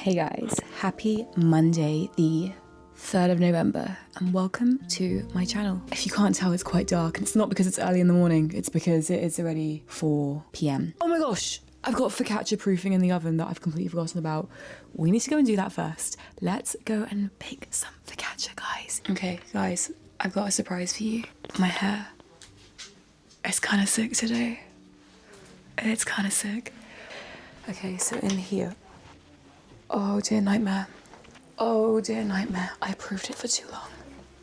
Hey guys, happy Monday the 3rd of November and welcome to my channel. If you can't tell, it's quite dark and it's not because it's early in the morning, it's because it is already 4 p.m. Oh my gosh, I've got focaccia proofing in the oven that I've completely forgotten about. We need to go and do that first. Let's go and bake some focaccia, guys. Okay, guys, I've got a surprise for you. My hair is kind of sick today. It's kind of sick. Okay, so in here. Oh dear nightmare. Oh dear nightmare. I proofed it for too long.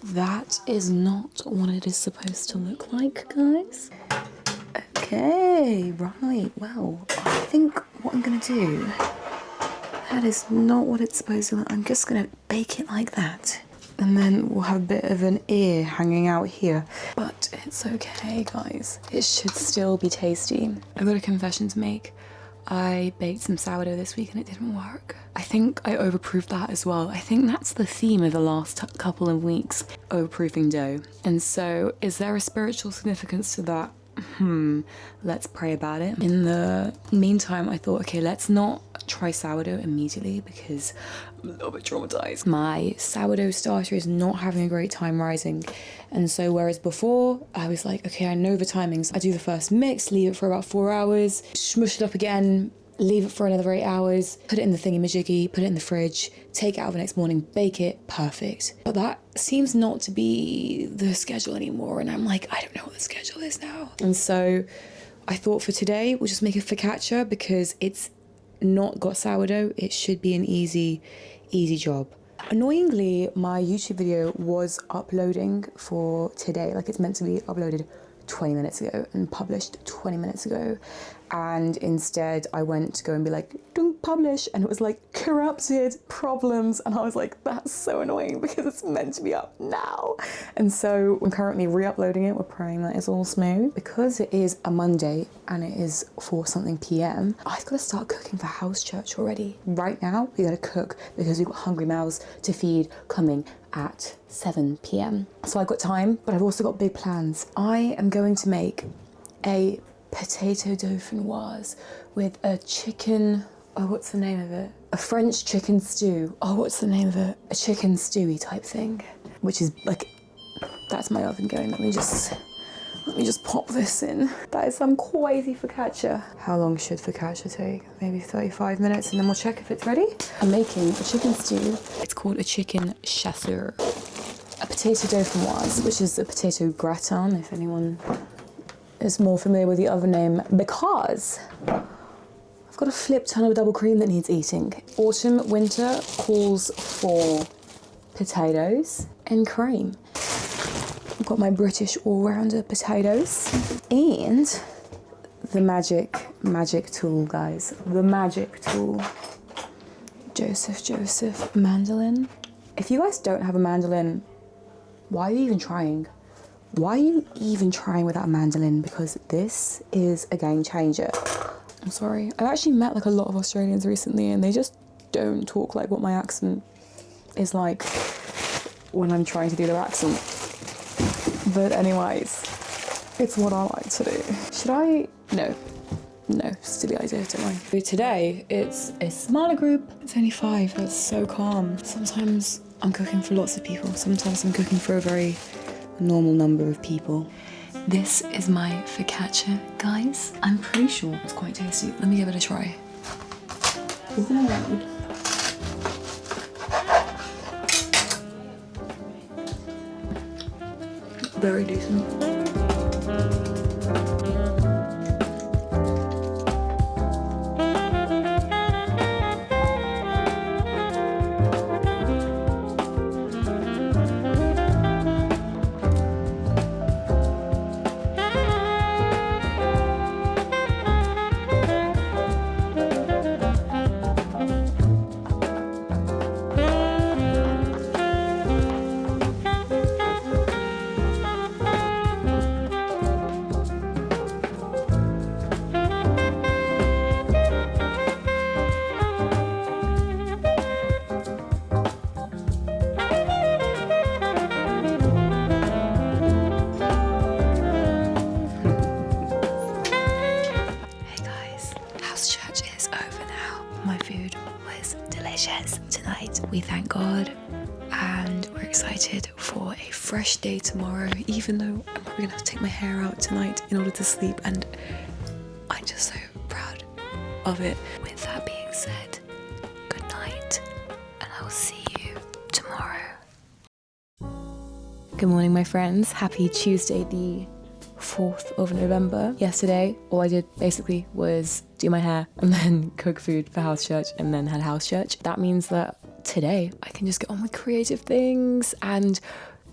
That is not what it is supposed to look like, guys. Okay, right. Well, I think what I'm gonna do, that is not what it's supposed to look. I'm just gonna bake it like that. And then we'll have a bit of an ear hanging out here. But it's okay, guys. It should still be tasty. I've got a confession to make. I baked some sourdough this week and it didn't work. I think I overproofed that as well. I think that's the theme of the last couple of weeks, overproofing dough. And so is there a spiritual significance to that? Let's pray about it. In the meantime, I thought, okay, let's not try sourdough immediately because I'm a little bit traumatized. My sourdough starter is not having a great time rising. And so whereas before, I was like, okay, I know the timings. I do the first mix, leave it for about 4 hours, smush it up again, leave it for another 8 hours, put it in the thingy-majiggy, put it in the fridge, take it out the next morning, bake it, perfect. But that seems not to be the schedule anymore, and I'm like, I don't know what the schedule is now. And so I thought for today, we'll just make a focaccia because it's not got sourdough. It should be an easy job. Annoyingly, my YouTube video was uploading for today, like it's meant to be uploaded 20 minutes ago and published 20 minutes ago. And instead I went to go and be like, don't publish. And it was like corrupted problems. And I was like, that's so annoying because it's meant to be up now. And so I'm currently re-uploading it. We're praying that it's all smooth. Because it is a Monday and it is 4 something PM, I've got to start cooking for house church already. Right now, we got to cook because we've got hungry mouths to feed coming at 7 PM. So I've got time, but I've also got big plans. I am going to make a potato dauphinoise with a chicken, oh, what's the name of it? A French chicken stew. Oh, what's the name of it? A chicken stewy type thing, which is like, that's my oven going. Let me just pop this in. That is some crazy focaccia. How long should focaccia take? Maybe 35 minutes and then we'll check if it's ready. I'm making a chicken stew. It's called a chicken chasseur. A potato dauphinoise, which is a potato gratin, if anyone is more familiar with the other name, because I've got a flip ton of double cream that needs eating. Autumn, winter calls for potatoes and cream. I've got my British all-rounder potatoes and the magic tool, guys. The magic tool. Joseph, mandolin. If you guys don't have a mandolin, why are you even trying? Why are you even trying without a mandolin? Because this is a game changer. I'm sorry. I've actually met like a lot of Australians recently and they just don't talk like what my accent is like when I'm trying to do their accent. But anyways, it's what I like to do. Should I? No, silly idea, don't worry. But today, it's a smaller group. It's only 5, that's so calm. Sometimes I'm cooking for lots of people. Sometimes I'm cooking for a very normal number of people. This is my focaccia, guys. I'm pretty sure it's quite tasty. Let me give it a try. Isn't it loud? Very decent. was delicious tonight. We thank God and we're excited for a fresh day tomorrow, even though I'm probably gonna have to take my hair out tonight in order to sleep, and I'm just so proud of it. With that being said, good night, and I will see you tomorrow. Good morning, my friends. Happy Tuesday, the 4th of November. Yesterday, all I did basically was do my hair and then cook food for house church and then had house church. That means that today I can just get on with creative things, and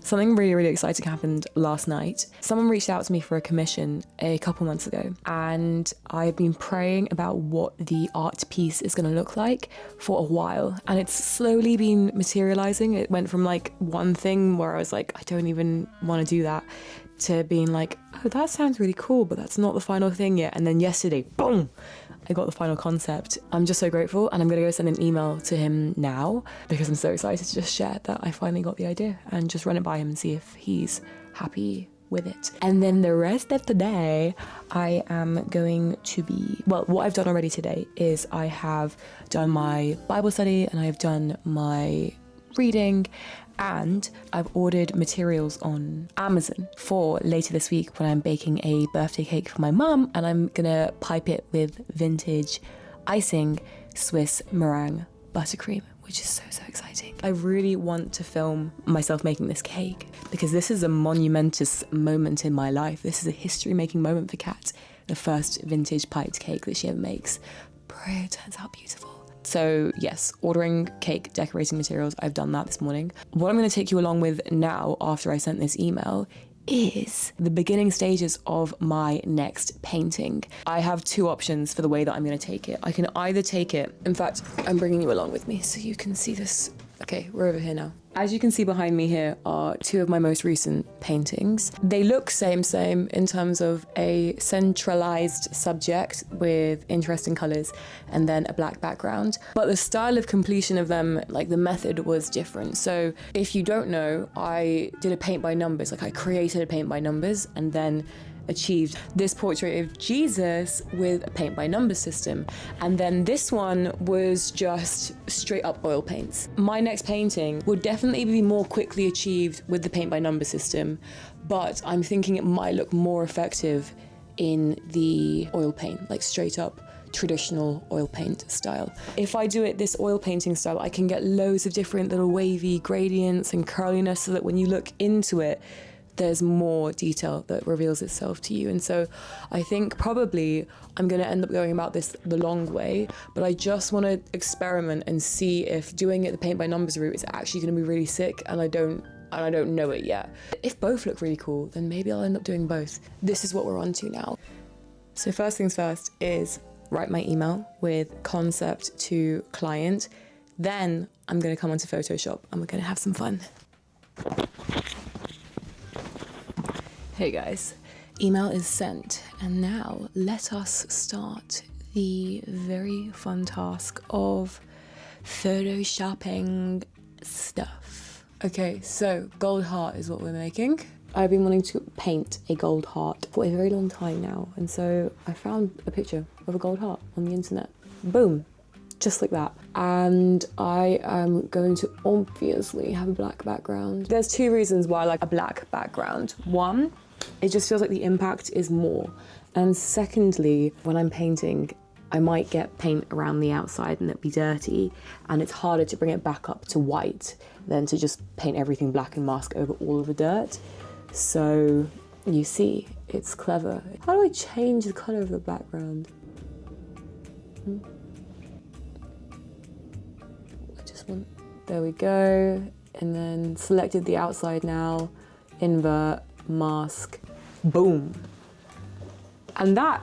something really, really exciting happened last night. Someone reached out to me for a commission a couple months ago, and I've been praying about what the art piece is going to look like for a while, and it's slowly been materializing. It went from like one thing where I was like, I don't even want to do that, to being like, oh, that sounds really cool, but that's not the final thing yet. And then yesterday, boom, I got the final concept. I'm just so grateful, and I'm gonna go send an email to him now because I'm so excited to just share that I finally got the idea and just run it by him and see if he's happy with it. And then the rest of the day, I am going to be, well, what I've done already today is I have done my Bible study and I have done my reading, and I've ordered materials on Amazon for later this week when I'm baking a birthday cake for my mum, and I'm gonna pipe it with vintage icing Swiss meringue buttercream, which is so exciting. I really want to film myself making this cake because this is a monumentous moment in my life. This is a history-making moment for Kat, the first vintage piped cake that she ever makes. Pray it turns out beautiful. So yes, ordering cake decorating materials, I've done that this morning. What I'm going to take you along with now after I sent this email is the beginning stages of my next painting. I have two options for the way that I'm going to take it. I can either take it, in fact, I'm bringing you along with me so you can see this. Okay, we're over here now. As you can see behind me here are two of my most recent paintings. They look same in terms of a centralized subject with interesting colors and then a black background. But the style of completion of them, like the method was different. So if you don't know, I did a paint by numbers. Like I created a paint by numbers and then achieved this portrait of Jesus with a paint by numbers system. And then this one was just straight up oil paints. My next painting would definitely be more quickly achieved with the paint by numbers system, but I'm thinking it might look more effective in the oil paint, like straight up traditional oil paint style. If I do it this oil painting style, I can get loads of different little wavy gradients and curliness so that when you look into it, there's more detail that reveals itself to you. And so I think probably I'm going to end up going about this the long way, but I just want to experiment and see if doing it the paint by numbers route is actually going to be really sick, and I don't know it yet. If both look really cool, then maybe I'll end up doing both. This is what we're on to now. So first things first is write my email with concept to client. Then I'm going to come onto Photoshop and we're going to have some fun. Hey guys, email is sent, and now let us start the very fun task of photoshopping stuff. Okay, so gold heart is what we're making. I've been wanting to paint a gold heart for a very long time now, and so I found a picture of a gold heart on the internet. Boom, just like that. And I am going to obviously have a black background. There's two reasons why I like a black background. One, it just feels like the impact is more. And secondly, when I'm painting, I might get paint around the outside and it'd be dirty, and it's harder to bring it back up to white than to just paint everything black and mask over all of the dirt. So you see, it's clever. How do I change the color of the background? There we go. And then selected the outside now, invert, mask, boom. And that,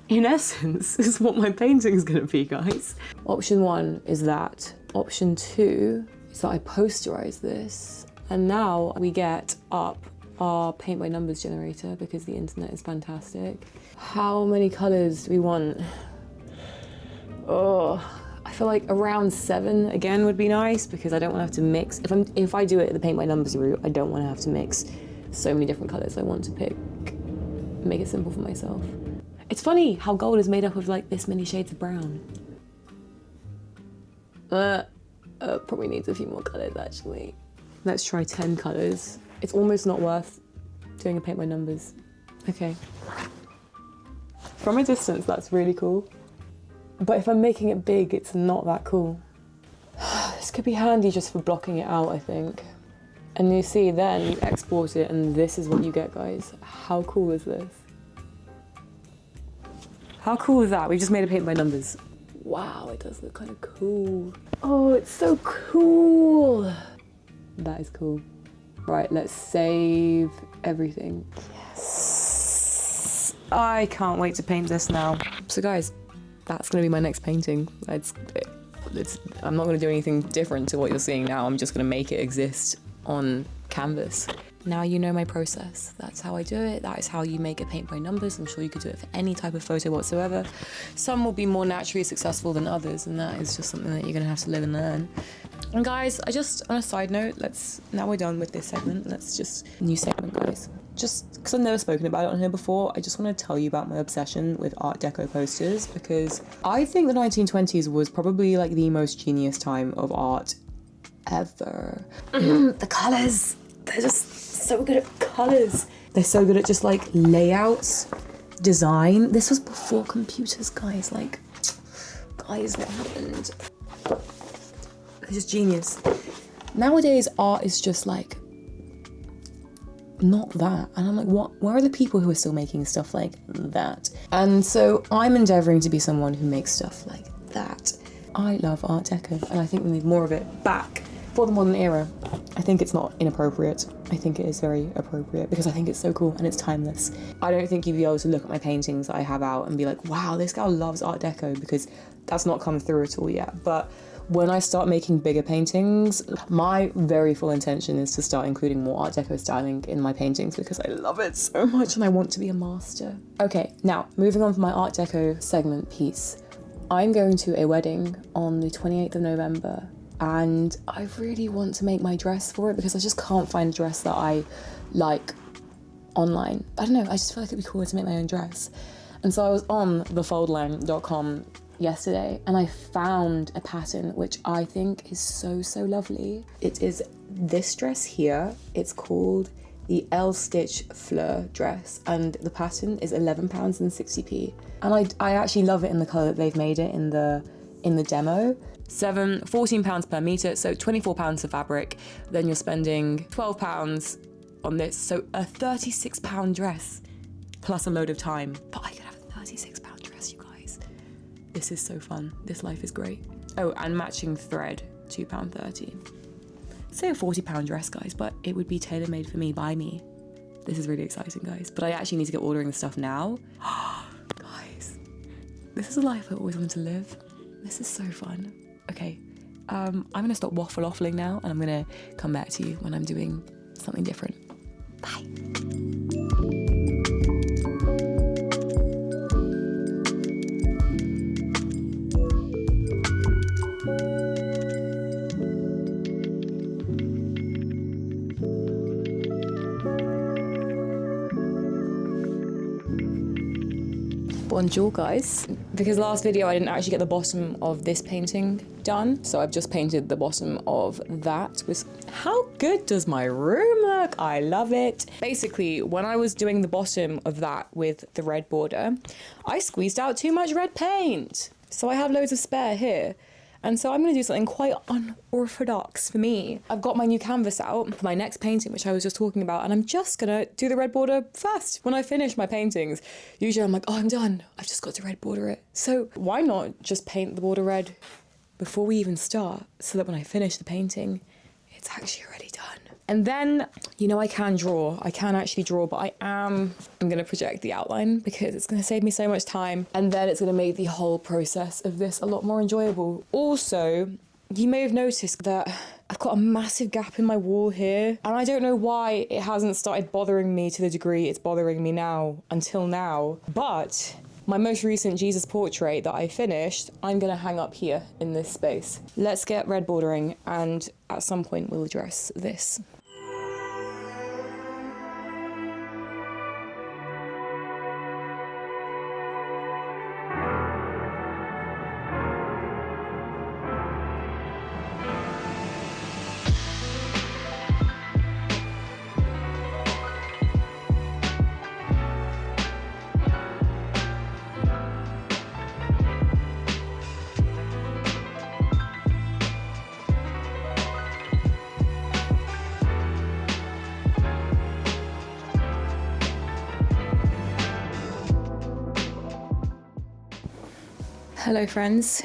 in essence, is what my painting's gonna be, guys. Option one is that. Option two is that I posterize this. And now we get up our paint by numbers generator because the internet is fantastic. How many colors do we want? Oh, I feel like around 7 again would be nice because I don't want to have to mix. If I do it the paint by numbers route, I don't want to have to mix so many different colors. I want to make it simple for myself. It's funny how gold is made up of like this many shades of brown. Probably needs a few more colours actually. Let's try 10 colours. It's almost not worth doing a paint by numbers. Okay. From a distance, that's really cool. But if I'm making it big, it's not that cool. This could be handy just for blocking it out, I think. And you see, then you export it and this is what you get, guys. How cool is this? How cool is that? We just made a paint by numbers. Wow, it does look kind of cool. Oh, it's so cool. That is cool. Right, let's save everything. Yes. I can't wait to paint this now. So guys, that's gonna be my next painting. I'm not gonna do anything different to what you're seeing now. I'm just gonna make it exist on canvas. Now you know my process. That's how I do it. That is how you make a paint by numbers. I'm sure you could do it for any type of photo whatsoever. Some will be more naturally successful than others, and that is just something that you're gonna have to live and learn. And guys, on a side note, now we're done with this segment, new segment, guys. Just because I've never spoken about it on here before, I just want to tell you about my obsession with Art Deco posters, because I think the 1920s was probably like the most genius time of art ever. The colours, they're just so good at colours. They're so good at just like layouts, design. This was before computers, guys. Like, guys, what happened? It's just genius. Nowadays, art is just like, not that. And I'm like, what? Where are the people who are still making stuff like that? And so I'm endeavoring to be someone who makes stuff like that. I love Art Deco, and I think we need more of it back for the modern era. I think it's not inappropriate. I think it is very appropriate because I think it's so cool and it's timeless. I don't think you'd be able to look at my paintings that I have out and be like, wow, this girl loves Art Deco, because that's not come through at all yet. But when I start making bigger paintings, my very full intention is to start including more Art Deco styling in my paintings because I love it so much and I want to be a master. Okay, now moving on from my Art Deco segment piece, I'm going to a wedding on the 28th of November. And I really want to make my dress for it because I just can't find a dress that I like online. I don't know, I just feel like it'd be cool to make my own dress. And so I was on thefoldline.com yesterday and I found a pattern which I think is so, so lovely. It is this dress here. It's called the L-Stitch Fleur dress and the pattern is £11.60. And I actually love it in the colour that they've made it in the demo. £14 per metre, so £24 for fabric. Then you're spending £12 on this, so a £36 dress plus a load of time. But I could have a £36 dress, you guys. This is so fun. This life is great. Oh, and matching thread, £2.30. So a £40 dress, guys, but it would be tailor-made for me by me. This is really exciting, guys. But I actually need to get ordering the stuff now. Guys, this is a life I always wanted to live. This is so fun. Okay, I'm gonna stop waffling now and I'm gonna come back to you when I'm doing something different. Bye. Bonjour, guys. Because last video I didn't actually get the bottom of this painting done, so I've just painted the bottom of that. How good does my room look? I love it. Basically, when I was doing the bottom of that with the red border, I squeezed out too much red paint. So I have loads of spare here. And so I'm gonna do something quite unorthodox for me. I've got my new canvas out for my next painting, which I was just talking about, and I'm just gonna do the red border first. When I finish my paintings, usually I'm like, oh, I'm done. I've just got to red border it. So why not just paint the border red before we even start, so that when I finish the painting, it's actually already done. And then, you know, I can actually draw, but I'm gonna project the outline because it's gonna save me so much time. And then it's gonna make the whole process of this a lot more enjoyable. Also, you may have noticed that I've got a massive gap in my wall here. And I don't know why it hasn't started bothering me to the degree it's bothering me now, until now. But my most recent Jesus portrait that I finished, I'm gonna hang up here in this space. Let's get red bordering and at some point we'll address this. Hello friends,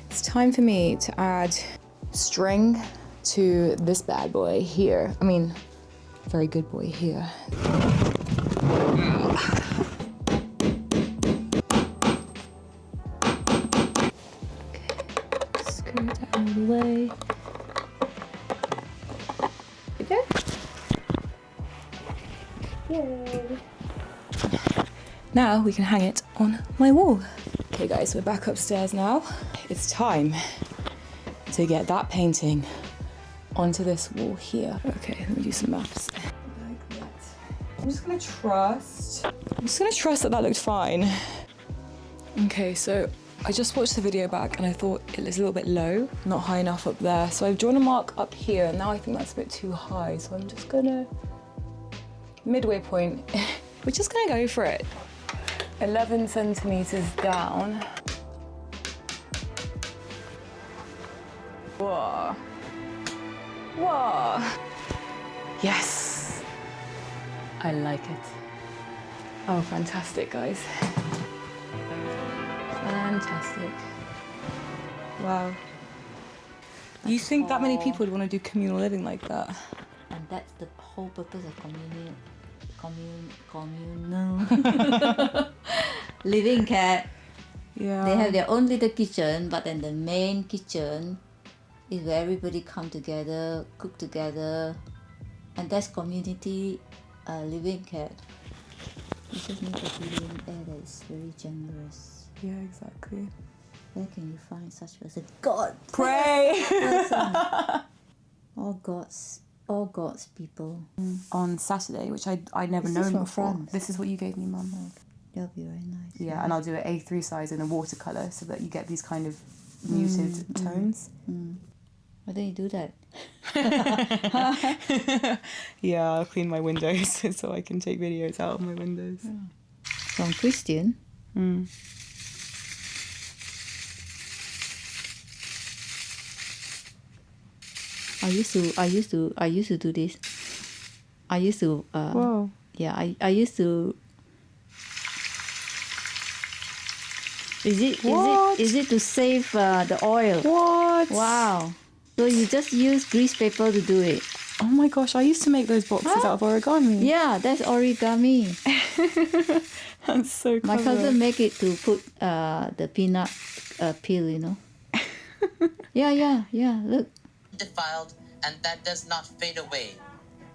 it's time for me to add string to this bad boy here. I mean, very good boy here. Okay, screw it out of the way. Okay. Yay. Now we can hang it on my wall. Okay guys, we're back upstairs now. It's time to get that painting onto this wall here. Okay, let me do some maths. Like that. I'm just gonna trust that that looked fine. Okay, so I just watched the video back and I thought it was a little bit low, not high enough up there. So I've drawn a mark up here and now I think that's a bit too high. So I'm just gonna, midway point, we're just gonna go for it. 11 centimeters down. Whoa. Whoa. Yes. I like it. Oh, fantastic, guys. Fantastic. Wow. You think that many people would want to do communal living like that? And that's the whole purpose of communal living cat. Yeah. They have their own little kitchen, but then the main kitchen is where everybody come together, cook together, and that's community living cat. You just need a billionaire that is very generous. Yeah, exactly. Where can you find such person? God, Pray! all God's people. On Saturday, which I'd never This known is from before. France. This is what you gave me, Mum. That'll be very nice. Yeah, and I'll do it A3 size in a watercolour so that you get these kind of muted tones. Why don't you do that? Yeah, I'll clean my windows so I can take videos out of my windows. From Christian. I used to do this. I used to Whoa. yeah, I used to. Is it to save the oil? What? Wow. So you just use grease paper to do it. Oh my gosh, I used to make those boxes out of origami. Yeah, that's origami. That's so clever. My cousin make it to put the peanut peel, you know. Yeah. Look. Defiled, and that does not fade away,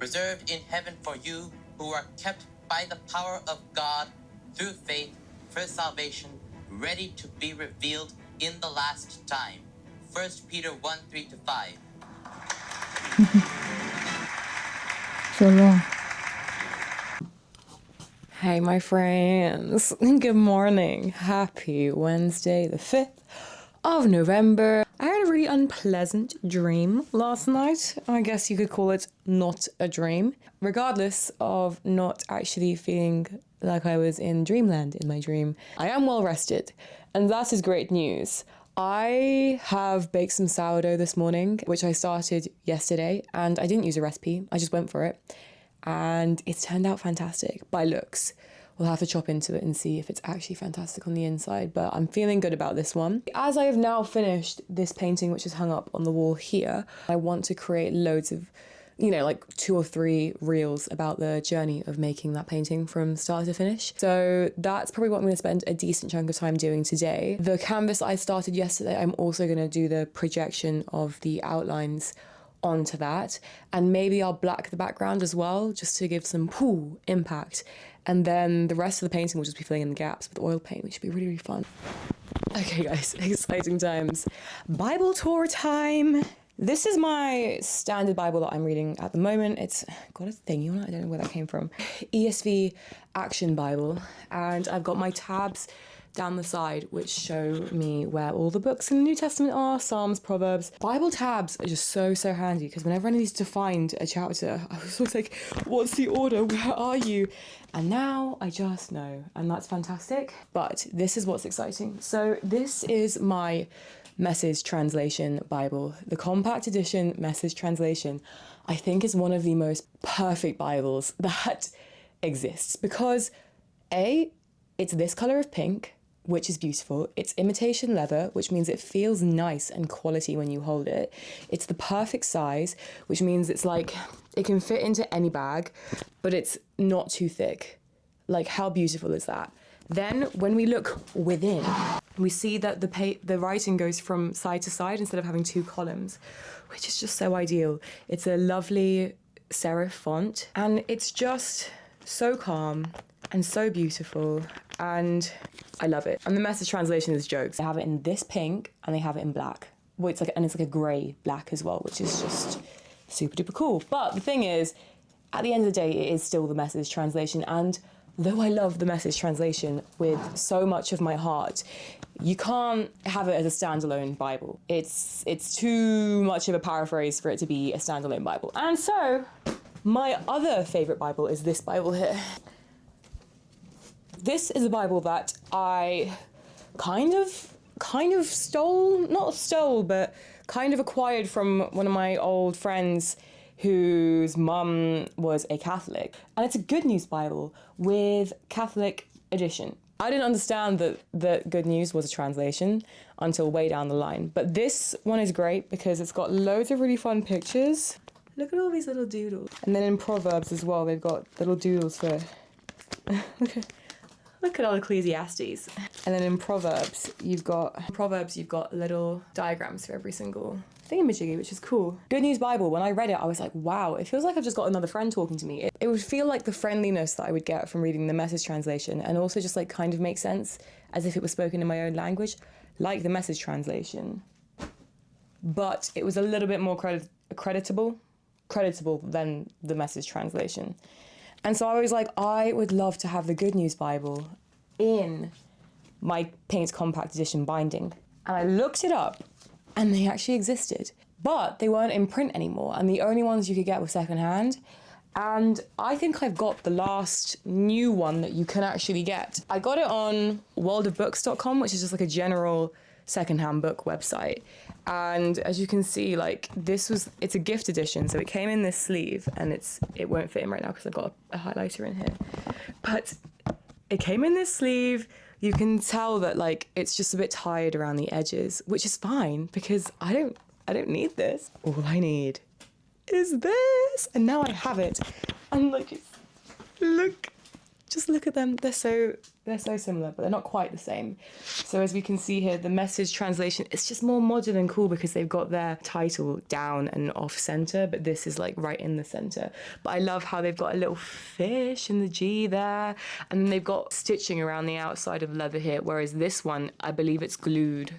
reserved in heaven for you who are kept by the power of God through faith for salvation, ready to be revealed in the last time. 1 Peter 1:3-5. So long. Hey, my friends. Good morning. Happy Wednesday, the 5th of November. I had a really unpleasant dream last night. I guess you could call it not a dream. Regardless of not actually feeling like I was in dreamland in my dream, I am well rested, and that is great news. I have baked some sourdough this morning, which I started yesterday, and I didn't use a recipe. I just went for it, and it's turned out fantastic by looks. We'll have to chop into it and see if it's actually fantastic on the inside, but I'm feeling good about this one. As I have now finished this painting, which is hung up on the wall here, I want to create loads of, like 2 or 3 reels about the journey of making that painting from start to finish. So that's probably what I'm going to spend a decent chunk of time doing today. The canvas I started yesterday, I'm also going to do the projection of the outlines onto that, and maybe I'll black the background as well, just to give some impact. And then the rest of the painting will just be filling in the gaps with oil paint, which should be really, really fun. Okay guys, exciting times. Bible tour time. This is my standard Bible that I'm reading at the moment. It's got a thingy on it, I don't know where that came from. ESV Action Bible. And I've got my tabs down the side, which show me where all the books in the New Testament are, Psalms, Proverbs. Bible tabs are just so handy, because whenever I need to find a chapter, I was always like, what's the order? Where are you? And now I just know, and that's fantastic. But this is what's exciting. So this is my Message Translation Bible. The compact edition Message Translation, I think, is one of the most perfect Bibles that exists, because A, it's this color of pink, which is beautiful. It's imitation leather, which means it feels nice and quality when you hold it. It's the perfect size, which means it's like, it can fit into any bag, but it's not too thick. Like, how beautiful is that? Then when we look within, we see that the writing goes from side to side instead of having 2 columns, which is just so ideal. It's a lovely serif font, and it's just so calm and so beautiful, and I love it. And the message translation is jokes. They have it in this pink and they have it in black. Well, it's like a grey black as well, which is just super duper cool. But the thing is, at the end of the day, it is still the message translation, and though I love the message translation with so much of my heart, you can't have it as a standalone Bible. It's too much of a paraphrase for it to be a standalone Bible. And so, my other favourite Bible is this Bible here. This is a Bible that I kind of stole, not stole, but kind of acquired from one of my old friends whose mum was a Catholic. And it's a Good News Bible with Catholic edition. I didn't understand that Good News was a translation until way down the line. But this one is great because it's got loads of really fun pictures. Look at all these little doodles. And then in Proverbs as well, they've got little doodles for... Look at all Ecclesiastes. And then in Proverbs, you've got little diagrams for every single thingamajiggy, which is cool. Good News Bible, when I read it, I was like, wow, it feels like I've just got another friend talking to me. It would feel like the friendliness that I would get from reading the message translation, and also just like kind of make sense as if it was spoken in my own language, like the message translation. But it was a little bit more creditable than the message translation. And so I was like, I would love to have the Good News Bible in my Paint Compact Edition binding. And I looked it up, and they actually existed. But they weren't in print anymore, and the only ones you could get were secondhand. And I think I've got the last new one that you can actually get. I got it on worldofbooks.com, which is just like a general secondhand book website. And as you can see, like, it's a gift edition, so it came in this sleeve, and it won't fit in right now because I've got a highlighter in here. But it came in this sleeve. You can tell that, like, it's just a bit tired around the edges, which is fine because I don't need this. All I need is this, and now I have it. And just look at them. They're so similar, but they're not quite the same. So as we can see here, the message translation, it's just more modern and cool because they've got their title down and off center, but this is like right in the center. But I love how they've got a little fish in the G there, and then they've got stitching around the outside of leather here, whereas this one, I believe it's glued.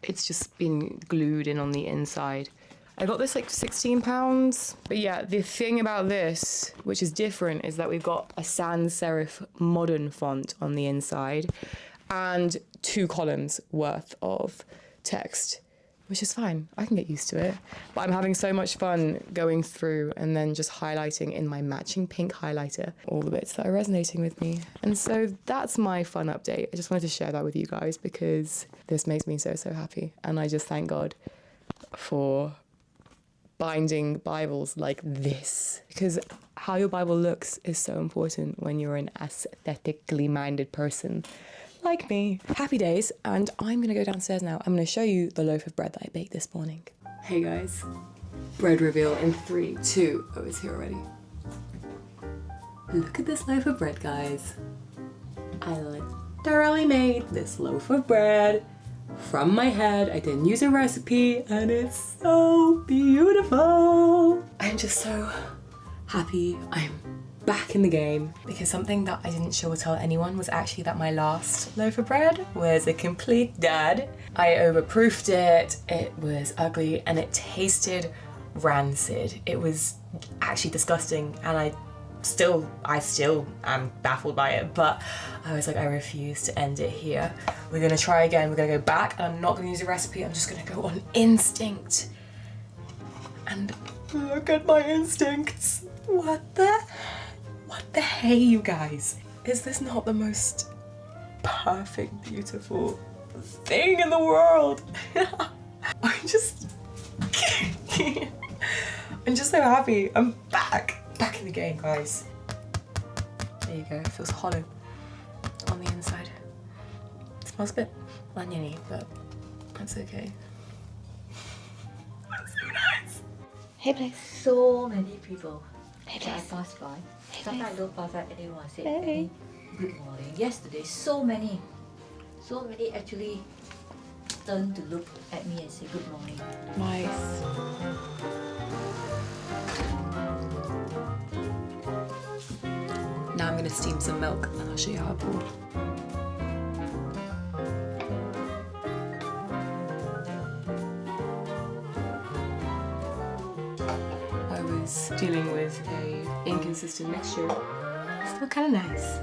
It's just been glued in on the inside. I got this like £16. But yeah, the thing about this, which is different, is that we've got a sans serif modern font on the inside and 2 columns worth of text, which is fine. I can get used to it. But I'm having so much fun going through and then just highlighting in my matching pink highlighter all the bits that are resonating with me. And so that's my fun update. I just wanted to share that with you guys because this makes me so, so happy. And I just thank God for binding Bibles like this, because how your Bible looks is so important when you're an aesthetically minded person like me. Happy days, and I'm gonna go downstairs now. I'm gonna show you the loaf of bread that I baked this morning. Hey guys, bread reveal in 3, 2, oh, it's here already. Look at this loaf of bread, guys. I literally made this loaf of bread from my head. I didn't use a recipe, and it's so beautiful. I'm just so happy I'm back in the game, because something that I didn't show or tell anyone was actually that my last loaf of bread was a complete dud. I overproofed it, it was ugly, and it tasted rancid. It was actually disgusting, and I still am baffled by it, but I was like, I refuse to end it here. We're gonna try again. We're gonna go back, and I'm not gonna use a recipe. I'm just gonna go on instinct. And look at my instincts. What the hey, you guys? Is this not the most perfect, beautiful thing in the world? I'm just so happy. I'm back in the game, guys. There you go. It feels hollow on the inside. Smells a bit oniony, but that's okay. That's so nice. Hey, please. So many people. Hey, that I please. pass by. Hey, Sometimes I please. don't pass by anyone. I say, Hey. "Penny, good morning." Yesterday, so many actually turned to look at me and say good morning. Nice. Now I'm going to steam some milk and I'll show you how I pour. I was dealing with a inconsistent mixture. Still kind of nice.